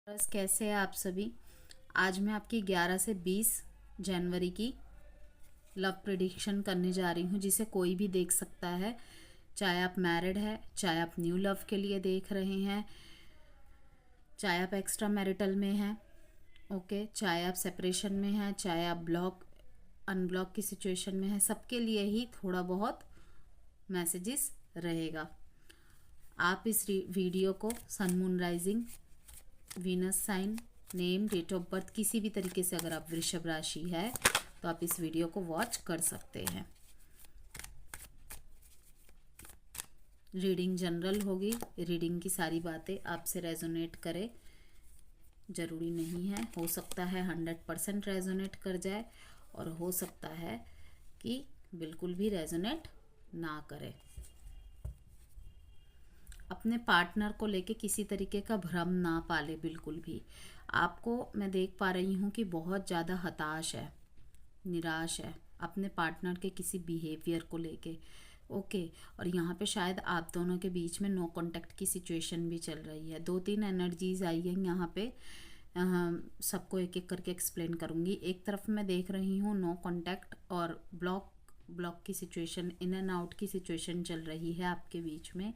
बस कैसे हैं आप सभी। आज मैं आपकी 11 से 20 जनवरी की लव प्रेडिक्शन करने जा रही हूँ, जिसे कोई भी देख सकता है, चाहे आप मैरिड है, चाहे आप न्यू लव के लिए देख रहे हैं, चाहे आप एक्स्ट्रा मैरिटल में हैं, ओके, चाहे आप सेपरेशन में हैं, चाहे आप ब्लॉक अनब्लॉक की सिचुएशन में हैं, सबके लिए ही थोड़ा बहुत मैसेजेस रहेगा। आप इस वीडियो को sun moon rising Venus sign name date of birth किसी भी तरीके से अगर आप वृषभ राशि है तो आप इस वीडियो को वॉच कर सकते हैं। रीडिंग जनरल होगी। रीडिंग की सारी बातें आपसे रेजोनेट करे ज़रूरी नहीं है। हो सकता है 100% रेजोनेट कर जाए और हो सकता है कि बिल्कुल भी रेजोनेट ना करे। अपने पार्टनर को लेके किसी तरीके का भ्रम ना पाले बिल्कुल भी। आपको मैं देख पा रही हूँ कि बहुत ज़्यादा हताश है, निराश है अपने पार्टनर के किसी बिहेवियर को लेके, ओके। और यहाँ पे शायद आप दोनों के बीच में नो कांटेक्ट की सिचुएशन भी चल रही है। 2-3 एनर्जीज आई हैं यहाँ पे। सबको एक एक करके एक्सप्लेन करूँगी। एक तरफ मैं देख रही हूँ नो कांटेक्ट और ब्लॉक की सिचुएशन, इन एंड आउट की सिचुएशन चल रही है आपके बीच में।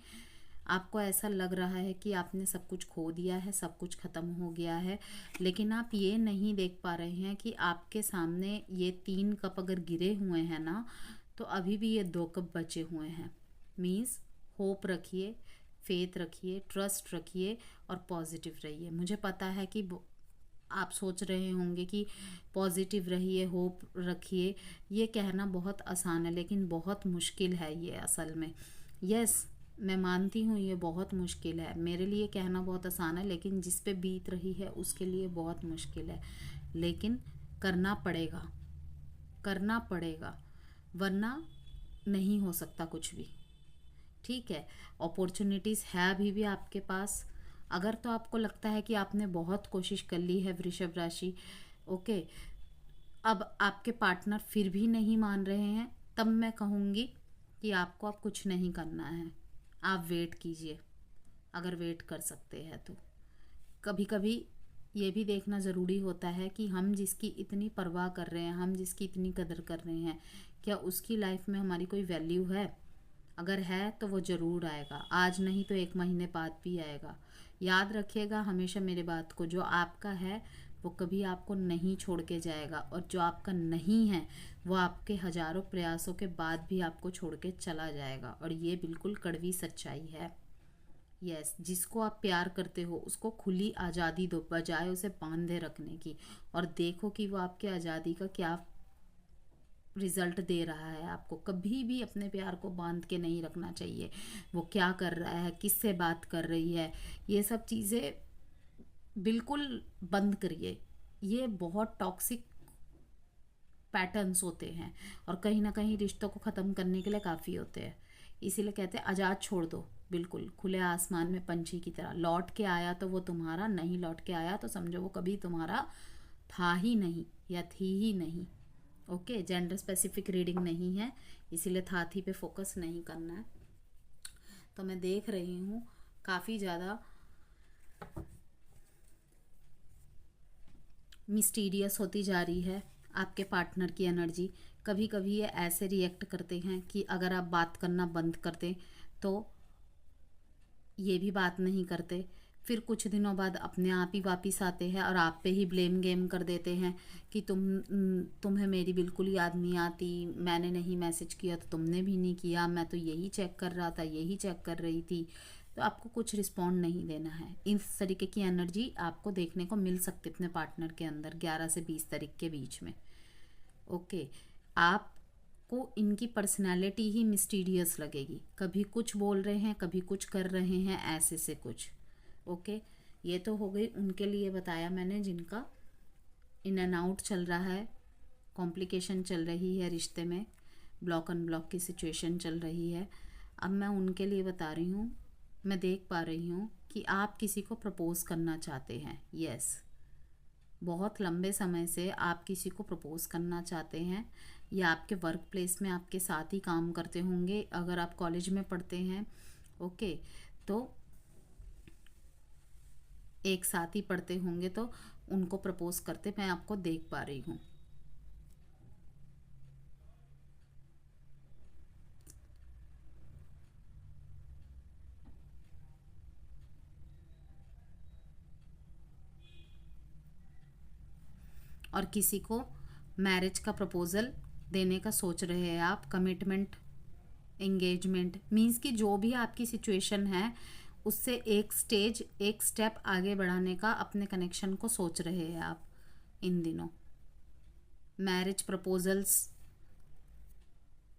आपको ऐसा लग रहा है कि आपने सब कुछ खो दिया है, सब कुछ ख़त्म हो गया है, लेकिन आप ये नहीं देख पा रहे हैं कि आपके सामने ये 3 कप अगर गिरे हुए हैं ना, तो अभी भी ये 2 कप बचे हुए हैं। मीन्स होप रखिए, फेथ रखिए, ट्रस्ट रखिए और पॉजिटिव रहिए। मुझे पता है कि आप सोच रहे होंगे कि पॉजिटिव रहिए, होप रखिए। ये कहना बहुत आसान है लेकिन बहुत मुश्किल है ये असल में। यस, मैं मानती हूँ ये बहुत मुश्किल है। मेरे लिए कहना बहुत आसान है लेकिन जिस पे बीत रही है उसके लिए बहुत मुश्किल है। लेकिन करना पड़ेगा, करना पड़ेगा, वरना नहीं हो सकता कुछ भी। ठीक है, अपॉर्चुनिटीज़ है अभी भी आपके पास। अगर तो आपको लगता है कि आपने बहुत कोशिश कर ली है वृषभ राशि, ओके, अब आपके पार्टनर फिर भी नहीं मान रहे हैं, तब मैं कहूँगी कि आपको अब कुछ नहीं करना है। आप वेट कीजिए, अगर वेट कर सकते हैं तो। कभी कभी ये भी देखना ज़रूरी होता है कि हम जिसकी इतनी परवाह कर रहे हैं, हम जिसकी इतनी कदर कर रहे हैं, क्या उसकी लाइफ में हमारी कोई वैल्यू है? अगर है तो वो ज़रूर आएगा, आज नहीं तो 1 महीने बाद भी आएगा। याद रखिएगा हमेशा मेरे बात को, जो आपका है वो कभी आपको नहीं छोड़ के जाएगा, और जो आपका नहीं है वो आपके हज़ारों प्रयासों के बाद भी आपको छोड़ के चला जाएगा। और ये बिल्कुल कड़वी सच्चाई है। यस, जिसको आप प्यार करते हो उसको खुली आज़ादी दो, बजाय उसे बांधे रखने की। और देखो कि वो आपके आज़ादी का क्या रिजल्ट दे रहा है आपको। कभी भी अपने प्यार को बांध के नहीं रखना चाहिए। वो क्या कर रहा है, किससे बात कर रही है, ये सब चीज़ें बिल्कुल बंद करिए। ये बहुत टॉक्सिक पैटर्न्स होते हैं और कहीं ना कहीं रिश्तों को ख़त्म करने के लिए काफ़ी होते हैं। इसीलिए कहते हैं आज़ाद छोड़ दो, बिल्कुल खुले आसमान में पंछी की तरह। लौट के आया तो वो तुम्हारा, नहीं लौट के आया तो समझो वो कभी तुम्हारा था ही नहीं या थी ही नहीं। ओके, जेंडर स्पेसिफिक रीडिंग नहीं है, इसीलिए था थी पे फोकस नहीं करना है। तो मैं देख रही हूँ काफ़ी ज़्यादा मिस्टीरियस होती जा रही है आपके पार्टनर की एनर्जी। कभी कभी ये ऐसे रिएक्ट करते हैं कि अगर आप बात करना बंद कर दें तो ये भी बात नहीं करते। फिर कुछ दिनों बाद अपने आप ही वापस आते हैं और आप पे ही ब्लेम गेम कर देते हैं कि तुम्हें मेरी बिल्कुल याद नहीं आती, मैंने नहीं मैसेज किया तो तुमने भी नहीं किया, मैं तो यही चेक कर रहा था, यही चेक कर रही थी। तो आपको कुछ रिस्पॉन्ड नहीं देना है। इस तरीके की एनर्जी आपको देखने को मिल सकती है अपने पार्टनर के अंदर 11 से 20 तारीख के बीच में। ओके, आपको इनकी पर्सनैलिटी ही मिस्टीरियस लगेगी। कभी कुछ बोल रहे हैं, कभी कुछ कर रहे हैं, ऐसे से कुछ। ओके, ये तो हो गई उनके लिए बताया मैंने जिनका इन एंड आउट चल रहा है, कॉम्प्लिकेशन चल रही है रिश्ते में, ब्लॉक अनब्लॉक की सिचुएशन चल रही है। अब मैं उनके लिए बता रही हूँ। मैं देख पा रही हूँ कि आप किसी को प्रपोज़ करना चाहते हैं। यस, बहुत लंबे समय से आप किसी को प्रपोज करना चाहते हैं, या आपके वर्क प्लेस में आपके साथ ही काम करते होंगे अगर आप कॉलेज में पढ़ते हैं, ओके। तो एक साथ ही पढ़ते होंगे तो उनको प्रपोज करते मैं आपको देख पा रही हूँ। और किसी को मैरिज का प्रपोजल देने का सोच रहे हैं आप, कमिटमेंट, एंगेजमेंट, मीन्स कि जो भी आपकी सिचुएशन है उससे एक स्टेज, एक स्टेप आगे बढ़ाने का अपने कनेक्शन को सोच रहे हैं आप इन दिनों। मैरिज प्रपोजल्स,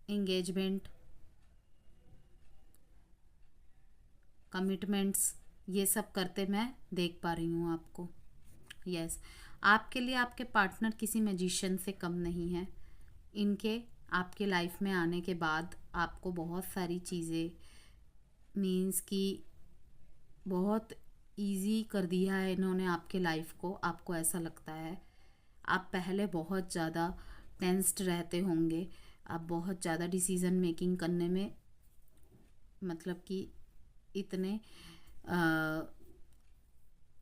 एंगेजमेंट, कमिटमेंट्स, ये सब करते मैं देख पा रही हूँ आपको। यस, आपके लिए आपके पार्टनर किसी मैजिशियन से कम नहीं है। इनके आपके लाइफ में आने के बाद आपको बहुत सारी चीज़ें, मीन्स कि बहुत इजी कर दिया है इन्होंने आपके लाइफ को। आपको ऐसा लगता है आप पहले बहुत ज़्यादा टेंस्ड रहते होंगे, आप बहुत ज़्यादा डिसीज़न मेकिंग करने में मतलब कि इतने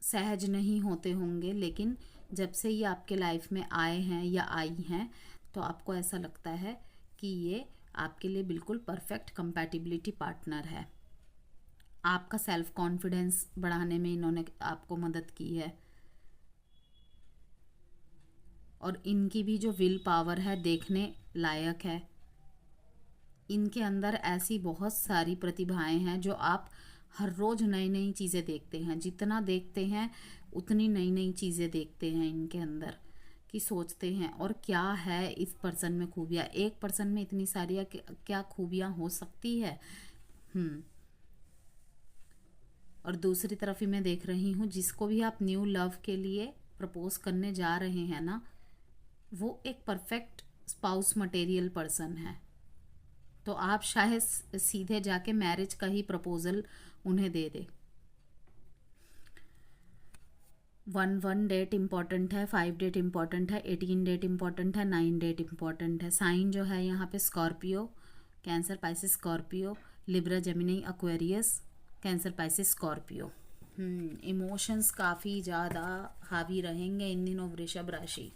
सहज नहीं होते होंगे, लेकिन जब से ये आपके लाइफ में आए हैं या आई हैं तो आपको ऐसा लगता है कि ये आपके लिए बिल्कुल परफेक्ट कंपैटिबिलिटी पार्टनर है। आपका सेल्फ कॉन्फिडेंस बढ़ाने में इन्होंने आपको मदद की है, और इनकी भी जो विल पावर है देखने लायक है। इनके अंदर ऐसी बहुत सारी प्रतिभाएं हैं जो आप हर रोज़ नई नई चीज़ें देखते हैं, जितना देखते हैं उतनी नई नई चीज़ें देखते हैं इनके अंदर, कि सोचते हैं और क्या है इस पर्सन में खूबियाँ, एक पर्सन में इतनी सारी क्या खूबियाँ हो सकती है। और दूसरी तरफ ही मैं देख रही हूँ जिसको भी आप न्यू लव के लिए प्रपोज करने जा रहे हैं ना, वो एक परफेक्ट स्पाउस मटेरियल पर्सन है। तो आप शायद सीधे जाके मैरिज का ही प्रपोजल उन्हें दे दे। 1 डेट इम्पॉर्टेंट है, 5 डेट इम्पॉर्टेंट है, 18 डेट इम्पॉर्टेंट है, 9 डेट इम्पॉर्टेंट है। साइन जो है यहाँ पे Scorpio, cancer, Pisces, Scorpio, Libra, Gemini, Aquarius, cancer, Pisces, Scorpio. Emotions काफ़ी ज़्यादा हावी रहेंगे इन दिनों वृषभ राशि।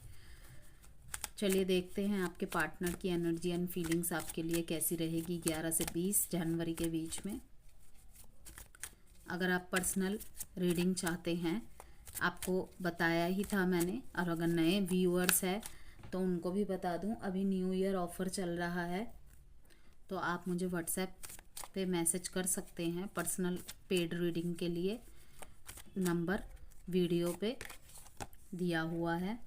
चलिए देखते हैं आपके पार्टनर की एनर्जी एंड फीलिंग्स आपके लिए कैसी रहेगी 11 से 20 जनवरी के बीच में। अगर आप पर्सनल रीडिंग चाहते हैं, आपको बताया ही था मैंने, और अगर नए व्यूअर्स हैं तो उनको भी बता दूं, अभी न्यू ईयर ऑफ़र चल रहा है, तो आप मुझे व्हाट्सएप पे मैसेज कर सकते हैं पर्सनल पेड रीडिंग के लिए। नंबर वीडियो पे दिया हुआ है।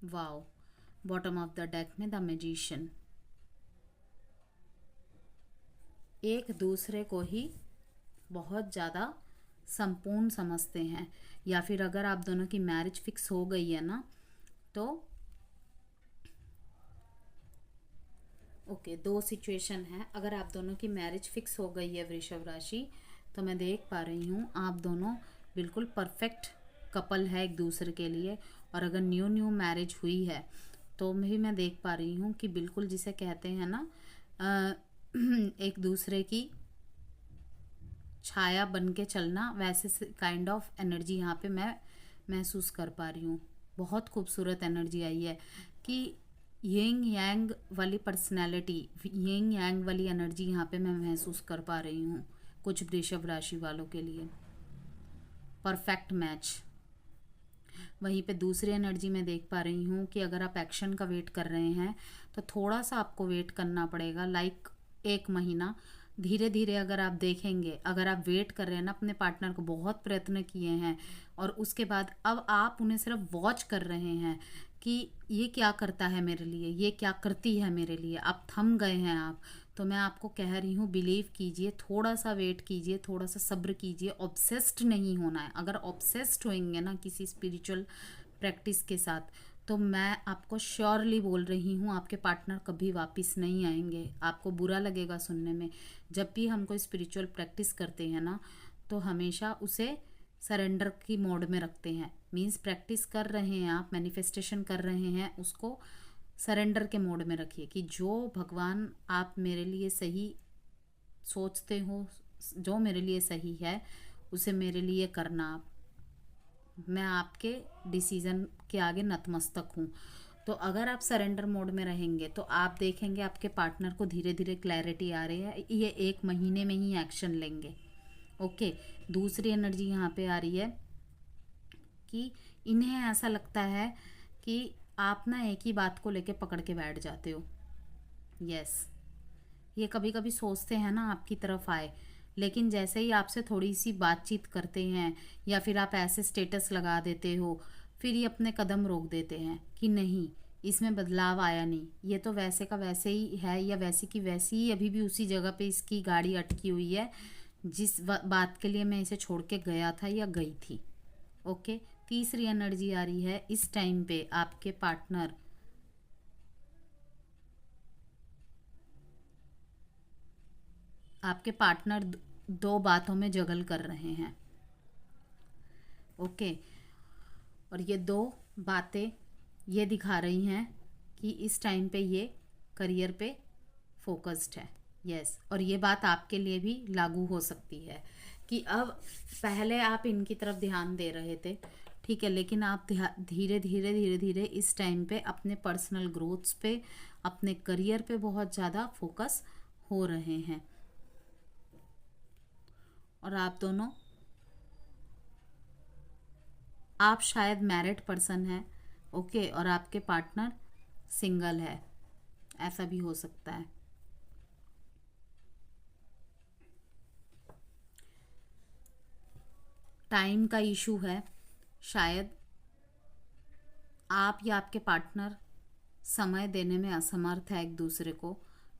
Wow, bottom of the deck में द मैजिशियन। एक दूसरे को ही बहुत ज़्यादा संपूर्ण समझते हैं, या फिर अगर आप दोनों की मैरिज फिक्स हो गई है ना तो ओके, दो सिचुएशन है। अगर आप दोनों की मैरिज फिक्स हो गई है वृषभ राशि, तो मैं देख पा रही हूँ आप दोनों बिल्कुल परफेक्ट कपल है एक दूसरे के लिए। और अगर न्यू मैरिज हुई है तो मैं देख पा रही हूँ कि बिल्कुल जिसे कहते हैं ना एक दूसरे की छाया बन के चलना, वैसे काइंड ऑफ एनर्जी यहाँ पे मैं महसूस कर पा रही हूँ। बहुत खूबसूरत एनर्जी आई है कि यिंग यांग वाली पर्सनैलिटी, यिंग यांग वाली एनर्जी यहाँ पे मैं महसूस कर पा रही हूँ कुछ वृषभ राशि वालों के लिए। Perfect match. वहीं पे दूसरी एनर्जी में देख पा रही हूँ कि अगर आप एक्शन का वेट कर रहे हैं तो थोड़ा सा आपको वेट करना पड़ेगा, लाइक 1 महीना। धीरे धीरे अगर आप देखेंगे, अगर आप वेट कर रहे हैं ना अपने पार्टनर को, बहुत प्रयत्न किए हैं और उसके बाद अब आप उन्हें सिर्फ वॉच कर रहे हैं कि ये क्या करता है मेरे लिए, ये क्या करती है मेरे लिए, आप थम गए हैं आप। तो मैं आपको कह रही हूँ बिलीव कीजिए, थोड़ा सा वेट कीजिए, थोड़ा सा सब्र कीजिए। ऑब्सेस्ड नहीं होना है। अगर ऑब्सेस्ड होंगे ना किसी स्पिरिचुअल प्रैक्टिस के साथ, तो मैं आपको श्योरली बोल रही हूँ आपके पार्टनर कभी वापस नहीं आएंगे। आपको बुरा लगेगा सुनने में, जब भी हम कोई स्पिरिचुअल प्रैक्टिस करते हैं ना तो हमेशा उसे सरेंडर की मोड में रखते हैं। मीन्स प्रैक्टिस कर रहे हैं आप, मैनिफेस्टेशन कर रहे हैं, उसको सरेंडर के मोड में रखिए कि जो भगवान आप मेरे लिए सही सोचते हो, जो मेरे लिए सही है उसे मेरे लिए करना आप। मैं आपके डिसीज़न के आगे नतमस्तक हूँ। तो अगर आप सरेंडर मोड में रहेंगे तो आप देखेंगे आपके पार्टनर को धीरे धीरे क्लैरिटी आ रही है, ये 1 महीने में ही एक्शन लेंगे। ओके। दूसरी एनर्जी यहाँ पे आ रही है कि इन्हें ऐसा लगता है कि आप ना एक ही बात को लेके पकड़ के बैठ जाते हो। यस, ये कभी कभी सोचते हैं ना आपकी तरफ आए, लेकिन जैसे ही आपसे थोड़ी सी बातचीत करते हैं या फिर आप ऐसे स्टेटस लगा देते हो, फिर ये अपने कदम रोक देते हैं कि नहीं, इसमें बदलाव आया नहीं, ये तो वैसे का वैसे ही है या वैसी की वैसी ही अभी भी उसी जगह पे इसकी गाड़ी अटकी हुई है जिस बात के लिए मैं इसे छोड़ के गया था या गई थी। ओके। तीसरी एनर्जी आ रही है इस टाइम पे आपके पार्टनर दो बातों में जगल कर रहे हैं। ओके। और ये दो बातें ये दिखा रही हैं कि इस टाइम पे ये करियर पे फोकस्ड है। यस, और ये बात आपके लिए भी लागू हो सकती है कि अब पहले आप इनकी तरफ ध्यान दे रहे थे, ठीक है, लेकिन आप धीरे धीरे धीरे धीरे इस टाइम पे अपने पर्सनल ग्रोथ्स पे, अपने करियर पे बहुत ज़्यादा फोकस हो रहे हैं। और आप शायद मैरिड पर्सन है। ओके। और आपके पार्टनर सिंगल है, ऐसा भी हो सकता है। टाइम का इशू है, शायद आप या आपके पार्टनर समय देने में असमर्थ है एक दूसरे को,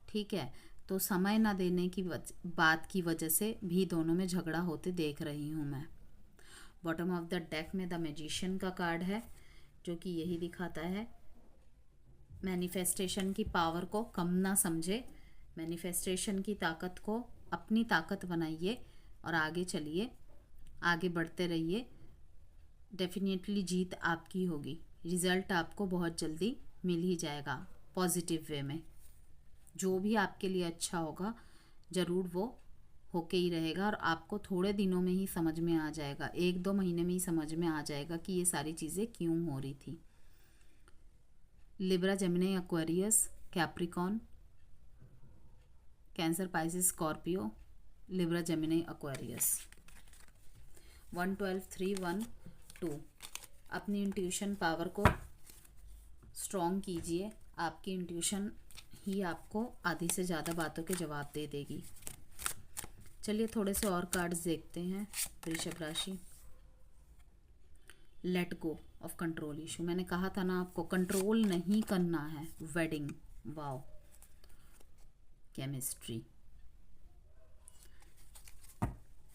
ठीक है। तो समय ना देने की बात की वजह से भी दोनों में झगड़ा होते देख रही हूँ मैं। बॉटम ऑफ द डेक में द मैजिशियन का कार्ड है जो कि यही दिखाता है, मैनिफेस्टेशन की पावर को कम ना समझे, मैनिफेस्टेशन की ताकत को अपनी ताकत बनाइए और आगे चलिए, आगे बढ़ते रहिए। डेफिनेटली जीत आपकी होगी, रिजल्ट आपको बहुत जल्दी मिल ही जाएगा पॉजिटिव वे में। जो भी आपके लिए अच्छा होगा ज़रूर वो होके ही रहेगा और आपको थोड़े दिनों में ही समझ में आ जाएगा, 1-2 महीने में ही समझ में आ जाएगा कि ये सारी चीज़ें क्यों हो रही थी। Libra, Gemini, Aquarius, Capricorn, cancer, Pisces, Scorpio, Libra, Gemini, Aquarius. 1 12 3 1 2। अपनी इंट्यूशन पावर को स्ट्रॉन्ग कीजिए, आपकी इंट्यूशन ही आपको आधी से ज़्यादा बातों के जवाब दे देगी। चलिए थोड़े से और कार्ड्स देखते हैं। वृषभ राशि, let go of control issue. मैंने कहा था ना आपको कंट्रोल नहीं करना है। Wedding, wow, chemistry.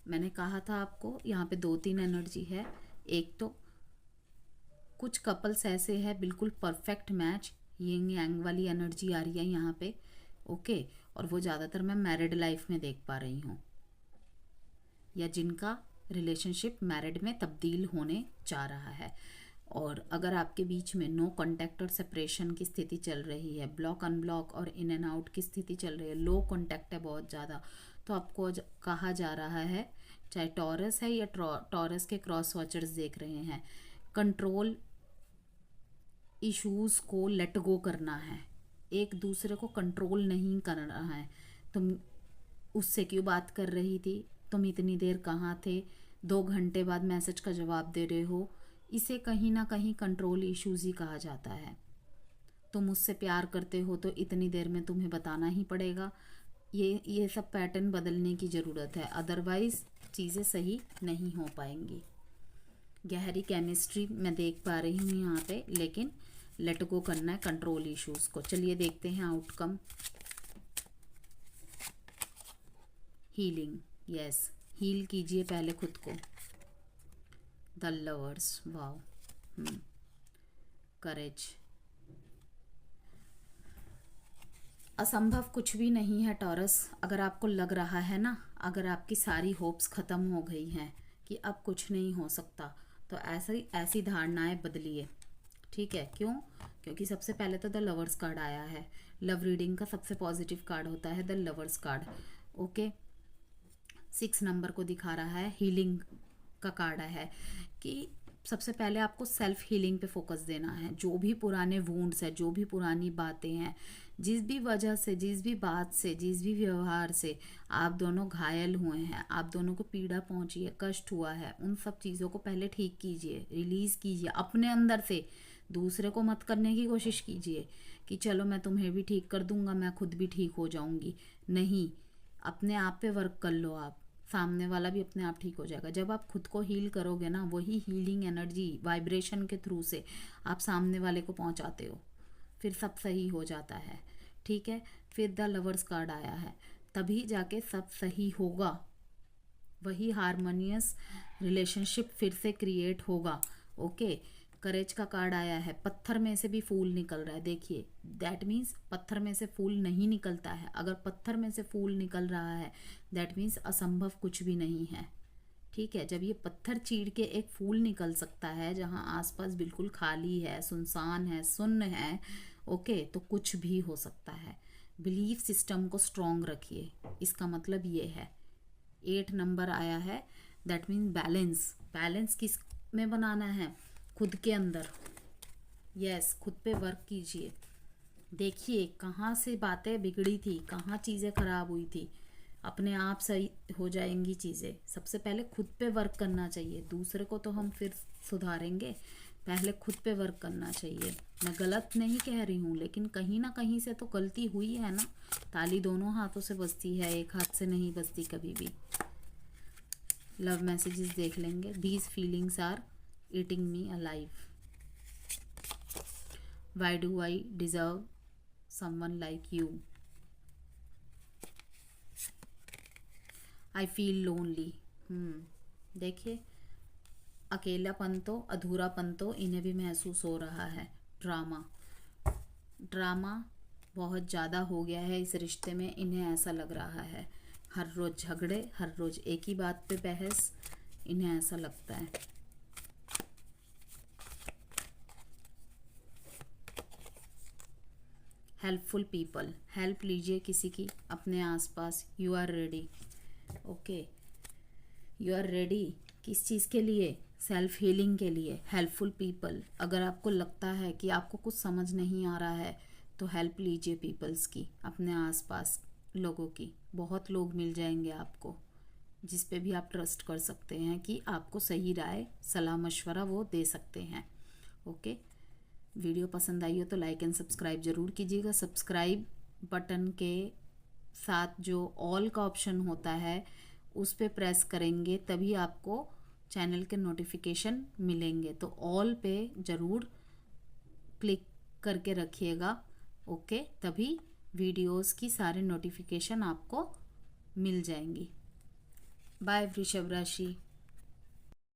मैंने कहा था आपको यहाँ पे 2-3 एनर्जी है। एक तो कुछ कपल्स ऐसे हैं बिल्कुल परफेक्ट मैच, यिंग यांग वाली एनर्जी आ रही है यहाँ पे। ओके। और वो ज़्यादातर मैं मैरिड लाइफ में देख पा रही हूँ, या जिनका रिलेशनशिप मैरिड में तब्दील होने जा रहा है। और अगर आपके बीच में नो कॉन्टैक्ट और सेपरेशन की स्थिति चल रही है, ब्लॉक अनब्लॉक और इन एंड आउट की स्थिति चल रही है, लो कॉन्टैक्ट है बहुत ज़्यादा, तो आपको कहा जा रहा है, चाहे टॉरस है या टॉरस के क्रॉस वॉचर्स देख रहे हैं, कंट्रोल इश्यूज़ को लेट गो करना है, एक दूसरे को कंट्रोल नहीं करना है। तुम उससे क्यों बात कर रही थी, तुम इतनी देर कहाँ थे, 2 घंटे बाद मैसेज का जवाब दे रहे हो, इसे कहीं ना कहीं कंट्रोल इश्यूज़ ही कहा जाता है। तुम मुझसे प्यार करते हो तो इतनी देर में तुम्हें बताना ही पड़ेगा। ये सब पैटर्न बदलने की ज़रूरत है, अदरवाइज़ चीज़ें सही नहीं हो पाएंगी। गहरी केमिस्ट्री मैं देख पा रही हूँ यहाँ पे, लेकिन लेट गो करना है कंट्रोल इश्यूज़ को। चलिए देखते हैं आउटकम। हीलिंग, यस, हील कीजिए पहले खुद को। द लवर्स, वाओ, करेज। असंभव कुछ भी नहीं है टॉरस। अगर आपको लग रहा है ना, अगर आपकी सारी होप्स ख़त्म हो गई हैं कि अब कुछ नहीं हो सकता, तो ऐसी धारणाएं बदलिए, ठीक है। क्यों? क्योंकि सबसे पहले तो द लवर्स कार्ड आया है। लव रीडिंग का सबसे पॉजिटिव कार्ड होता है the lovers card. Okay, 6 number को दिखा रहा है, हीलिंग का कार्ड है कि सबसे पहले आपको सेल्फ हीलिंग पे फोकस देना है। जो भी पुराने वुंड्स है, जो भी पुरानी बातें हैं, जिस भी वजह से, जिस भी बात से, जिस भी व्यवहार से आप दोनों घायल हुए हैं, आप दोनों को पीड़ा पहुंची है, कष्ट हुआ है, उन सब चीज़ों को पहले ठीक कीजिए, रिलीज़ कीजिए अपने अंदर से। दूसरे को मत करने की कोशिश कीजिए कि चलो मैं तुम्हें भी ठीक कर दूंगा, मैं खुद भी ठीक हो जाऊंगी। नहीं, अपने आप पे वर्क कर लो आप, सामने वाला भी अपने आप ठीक हो जाएगा। जब आप खुद को हील करोगे ना, वही हीलिंग एनर्जी वाइब्रेशन के थ्रू से आप सामने वाले को पहुंचाते हो, फिर सब सही हो जाता है। ठीक है, फिर द लवर्स कार्ड आया है, तभी जाके सब सही होगा, वही हारमोनियस रिलेशनशिप फिर से क्रिएट होगा। ओके, करेज का कार्ड आया है, पत्थर में से भी फूल निकल रहा है। देखिए, दैट मीन्स पत्थर में से फूल नहीं निकलता है। अगर पत्थर में से फूल निकल रहा है दैट मीन्स असंभव कुछ भी नहीं है। ठीक है, जब ये पत्थर चीर के एक फूल निकल सकता है जहाँ आसपास बिल्कुल खाली है, सुनसान है, सुन्न है, ओके, तो कुछ भी हो सकता है। बिलीफ सिस्टम को स्ट्रॉन्ग रखिए, इसका मतलब ये है। 8 नंबर आया है, दैट मीन्स बैलेंस। बैलेंस किस में बनाना है? खुद के अंदर। यस, खुद पे वर्क कीजिए। देखिए कहाँ से बातें बिगड़ी थी, कहाँ चीज़ें खराब हुई थी, अपने आप सही हो जाएंगी चीज़ें। सबसे पहले खुद पे वर्क करना चाहिए, दूसरे को तो हम फिर सुधारेंगे, पहले खुद पे वर्क करना चाहिए। मैं गलत नहीं कह रही हूँ, लेकिन कहीं ना कहीं से तो गलती हुई है ना। ताली दोनों हाथों से बजती है, एक हाथ से नहीं बजती कभी भी। लव मैसेजेस देख लेंगे। These feelings are eating me alive. Why do I deserve someone like you? I feel lonely. देखिए, अकेलापन तो, अधूरापन तो इन्हें भी महसूस हो रहा है। ड्रामा बहुत ज़्यादा हो गया है इस रिश्ते में, इन्हें ऐसा लग रहा है। हर रोज़ झगड़े, हर रोज़ एक ही बात पे बहस, इन्हें ऐसा लगता है। हेल्पफुल पीपल, हेल्प लीजिए किसी की अपने आसपास। You are ready. Okay, you are ready किस चीज़ के लिए? सेल्फ हीलिंग के लिए। हेल्पफुल पीपल, अगर आपको लगता है कि आपको कुछ समझ नहीं आ रहा है तो हेल्प लीजिए पीपल्स की, अपने आसपास लोगों की। बहुत लोग मिल जाएंगे आपको जिस पे भी आप ट्रस्ट कर सकते हैं कि आपको सही राय, सलाह मशवरा वो दे सकते हैं। ओके, वीडियो पसंद आई हो तो लाइक एंड सब्सक्राइब ज़रूर कीजिएगा। सब्सक्राइब बटन के साथ जो ऑल का ऑप्शन होता है उस पर प्रेस करेंगे तभी आपको चैनल के नोटिफिकेशन मिलेंगे, तो ऑल पे ज़रूर क्लिक करके रखिएगा। ओके, तभी वीडियोस की सारे नोटिफिकेशन आपको मिल जाएंगी। बाय वृषभ राशि।